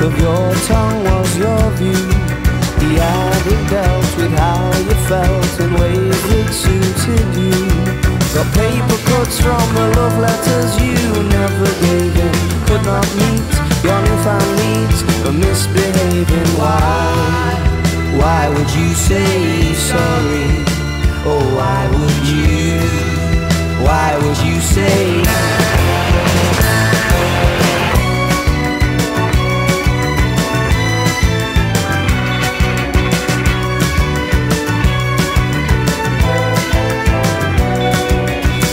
of your tongue was your view. He hadn't dealt with how you felt in ways that suited you. Got paper cuts from the love letters you never gave him. Could not meet your newfound needs, but misbehaving. Why would you say sorry? Oh, why would you? Why would you say?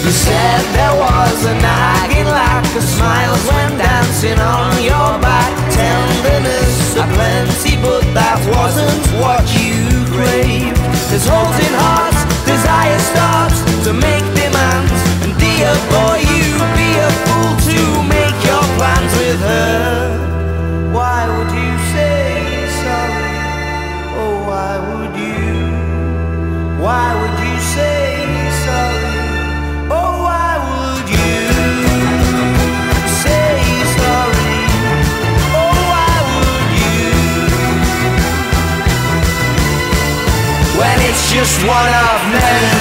You said there was a nagging lack of smiles when dancing on your back. Tenderness aplenty, but that wasn't what you craved. There's holes in hearts, desire starts to make demands. And dear boy, you'd be a fool to make your plans with her. Why would you say sorry? Oh, why would you? Why would you say sorry? It's just one of many.